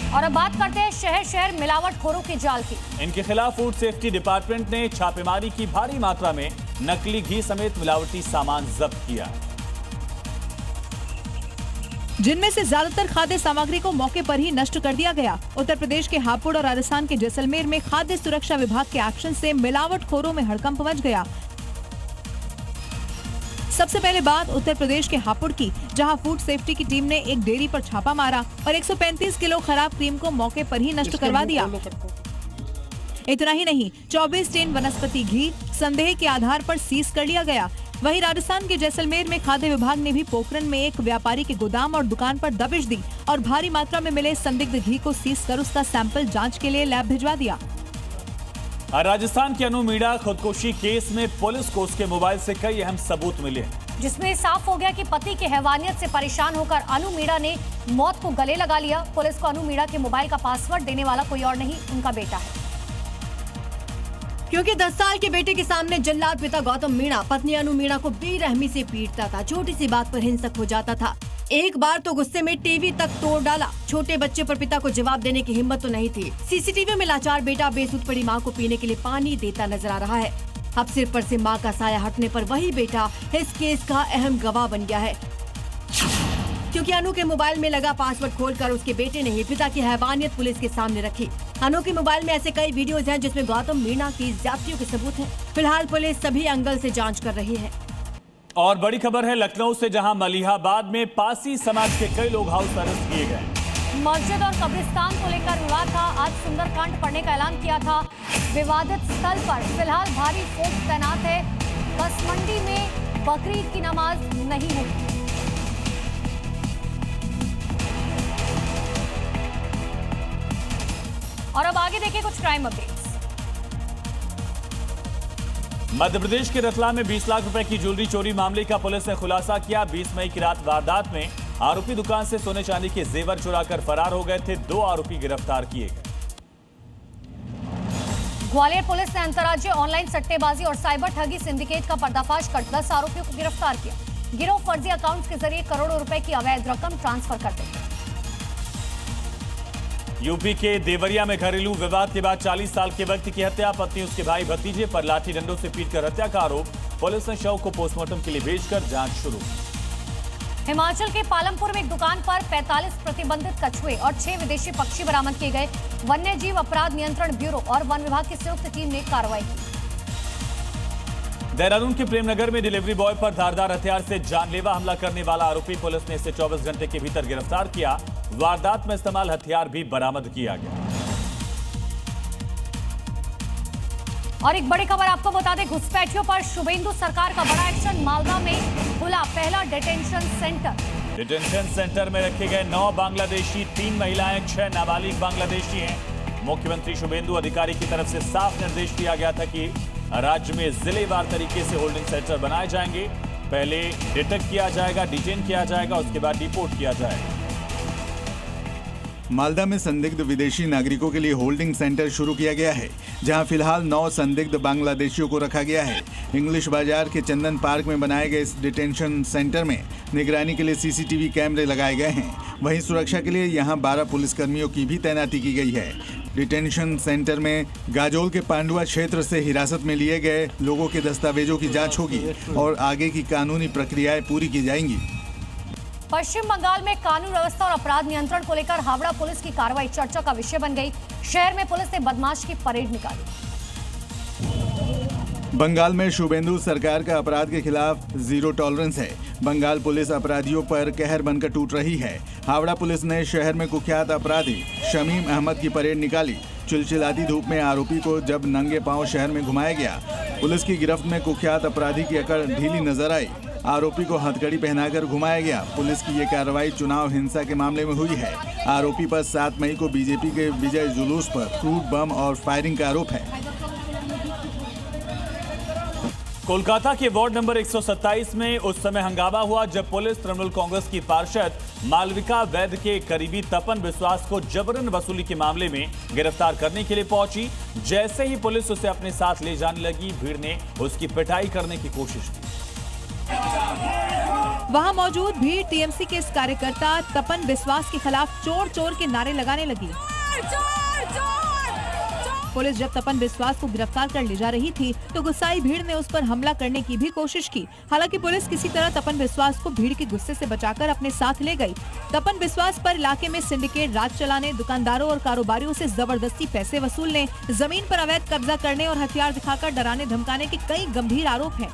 और अब बात करते हैं शहर शहर मिलावटखोरों के जाल की। इनके खिलाफ फूड सेफ्टी डिपार्टमेंट ने छापेमारी की, भारी मात्रा में नकली घी समेत मिलावटी सामान जब्त किया, जिनमें से ज्यादातर खाद्य सामग्री को मौके पर ही नष्ट कर दिया गया। उत्तर प्रदेश के हापुड़ और राजस्थान के जैसलमेर में खाद्य सुरक्षा विभाग के एक्शन से मिलावटखोरों में हड़कंप मच गया। सबसे पहले बात उत्तर प्रदेश के हापुड़ की, जहां फूड सेफ्टी की टीम ने एक डेयरी पर छापा मारा और 135 किलो खराब क्रीम को मौके पर ही नष्ट करवा दिया। इतना ही नहीं, 24 टेन वनस्पति घी संदेह के आधार पर सीज कर लिया गया। वहीं राजस्थान के जैसलमेर में खाद्य विभाग ने भी पोखरण में एक व्यापारी के गोदाम और दुकान पर दबिश दी और भारी मात्रा में मिले संदिग्ध घी को सीज कर उसका सैंपल जांच के लिए लैब भिजवा दिया। राजस्थान के अनु मीणा खुदकुशी केस में पुलिस को उसके मोबाइल से कई अहम सबूत मिले, जिसमें साफ हो गया कि पति के हैवानियत से परेशान होकर अनु मीणा ने मौत को गले लगा लिया। पुलिस को अनु मीणा के मोबाइल का पासवर्ड देने वाला कोई और नहीं, उनका बेटा है। क्योंकि 10 साल के बेटे के सामने जल्लाद पिता गौतम मीणा पत्नी अनु मीणा को बेरहमी से पीटता था, छोटी सी बात पर हिंसक हो जाता था। एक बार तो गुस्से में टीवी तक तोड़ डाला। छोटे बच्चे पर पिता को जवाब देने की हिम्मत तो नहीं थी। सीसीटीवी में लाचार बेटा बेसुध पड़ी मां को पीने के लिए पानी देता नजर आ रहा है। अब सिर पर से मां का साया हटने पर वही बेटा इस केस का अहम गवाह बन गया है, क्योंकि अनु के मोबाइल में लगा पासवर्ड खोलकर उसके बेटे ने ही पिता की हैवानियत पुलिस के सामने रखी। अनु के मोबाइल में ऐसे कई वीडियोज हैं जिसमें गौतम मीणा की ज्यादतियों के सबूत हैं। फिलहाल पुलिस सभी एंगल से जांच कर रही है। और बड़ी खबर है लखनऊ से, जहां मलिहाबाद में पासी समाज के कई लोग हाउस अरेस्ट किए गए। मस्जिद और कब्रिस्तान को लेकर विवाद था। आज सुंदरकांड पढ़ने का ऐलान किया था। विवादित स्थल पर फिलहाल भारी फोर्स तैनात है। कसमंडी में बकरीद की नमाज नहीं होगी। और अब आगे देखिए कुछ क्राइम अपडेट्स। मध्य प्रदेश के रतलाम में 20 लाख रुपए की ज्वेलरी चोरी मामले का पुलिस ने खुलासा किया। 20 मई की रात वारदात में आरोपी दुकान से सोने चांदी के जेवर चुराकर फरार हो गए थे। 2 आरोपी गिरफ्तार किए गए। ग्वालियर पुलिस ने अंतर्राज्यीय ऑनलाइन सट्टेबाजी और साइबर ठगी सिंडिकेट का पर्दाफाश कर 10 आरोपियों को गिरफ्तार किया। गिरोह फर्जी अकाउंट्स के जरिए करोड़ों रुपए की अवैध रकम ट्रांसफर करते थे। यूपी के देवरिया में घरेलू विवाद के बाद 40 साल के व्यक्ति की हत्या, पत्नी उसके भाई भतीजे पर लाठी डंडों से पीटकर हत्या का आरोप। पुलिस ने शव को पोस्टमार्टम के लिए भेजकर जांच शुरू। हिमाचल के पालमपुर में एक दुकान पर 45 प्रतिबंधित कछुए और 6 विदेशी पक्षी बरामद किए गए। वन्य जीव अपराध नियंत्रण ब्यूरो और वन विभाग की संयुक्त टीम ने कार्रवाई की। देहरादून के प्रेमनगर में डिलीवरी बॉय पर धारदार हथियार से जानलेवा हमला करने वाला आरोपी, पुलिस ने इसे 24 घंटे के भीतर गिरफ्तार किया। वारदात में इस्तेमाल हथियार भी बरामद किया गया। और एक बड़ी खबर आपको बता दें, घुसपैठियों पर शुभेंदु सरकार का बड़ा एक्शन। मालदा में खुला पहला डिटेंशन सेंटर। डिटेंशन सेंटर में रखे गए 9 बांग्लादेशी, 3 महिलाएं, 6 नाबालिग बांग्लादेशी हैं। मुख्यमंत्री शुभेंदु अधिकारी की तरफ से साफ निर्देश दिया गया था कि राज्य में जिलेवार तरीके से होल्डिंग सेंटर बनाए जाएंगे। पहले डिटेक्ट किया जाएगा, डिटेन किया जाएगा, उसके बाद डिपोर्ट किया जाएगा। मालदा में संदिग्ध विदेशी नागरिकों के लिए होल्डिंग सेंटर शुरू किया गया है, जहां फिलहाल 9 संदिग्ध बांग्लादेशियों को रखा गया है। इंग्लिश बाजार के चंदन पार्क में बनाए गए इस डिटेंशन सेंटर में निगरानी के लिए सीसीटीवी कैमरे लगाए गए हैं। वहीं सुरक्षा के लिए यहां 12 पुलिसकर्मियों की भी तैनाती की गई है। डिटेंशन सेंटर में गाजोल के पांडुआ क्षेत्र से हिरासत में लिए गए लोगों के दस्तावेजों की जाँच होगी और आगे की कानूनी प्रक्रियाएं पूरी की जाएंगी। पश्चिम बंगाल में कानून व्यवस्था और अपराध नियंत्रण को लेकर हावड़ा पुलिस की कार्रवाई चर्चा का विषय बन गई। शहर में पुलिस ने बदमाश की परेड निकाली। बंगाल में शुभेंदु सरकार का अपराध के खिलाफ जीरो टॉलरेंस है। बंगाल पुलिस अपराधियों पर कहर बनकर टूट रही है। हावड़ा पुलिस ने शहर में कुख्यात अपराधी शमीम अहमद की परेड निकाली। चिलचिलाती धूप में आरोपी को जब नंगे पांव शहर में घुमाया गया, पुलिस की गिरफ्त में कुख्यात अपराधी की अकड़ ढीली नजर आई। आरोपी को हथकड़ी पहनाकर घुमाया गया। पुलिस की ये कार्रवाई चुनाव हिंसा के मामले में हुई है। आरोपी पर 7 मई को बीजेपी के विजय जुलूस पर फ्रूट बम और फायरिंग का आरोप है। कोलकाता के वार्ड नंबर 127 में उस समय हंगामा हुआ जब पुलिस तृणमूल कांग्रेस की पार्षद मालविका वैद्य के करीबी तपन विश्वास को जबरन वसूली के मामले में गिरफ्तार करने के लिए पहुंची। जैसे ही पुलिस उसे अपने साथ ले जाने लगी, भीड़ ने उसकी पिटाई करने की कोशिश की। वहां मौजूद भीड़ टीएमसी के इस कार्यकर्ता तपन विश्वास के खिलाफ चोर चोर के नारे लगाने लगी। पुलिस जब तपन विश्वास को गिरफ्तार कर ले जा रही थी तो गुस्साई भीड़ ने उस पर हमला करने की भी कोशिश की। हालांकि पुलिस किसी तरह तपन विश्वास को भीड़ के गुस्से से बचाकर अपने साथ ले गई। तपन विश्वास पर इलाके में सिंडिकेट राज चलाने, दुकानदारों और कारोबारियों से जबरदस्ती पैसे वसूलने, जमीन पर अवैध कब्जा करने और हथियार दिखाकर डराने धमकाने के कई गंभीर आरोप हैं।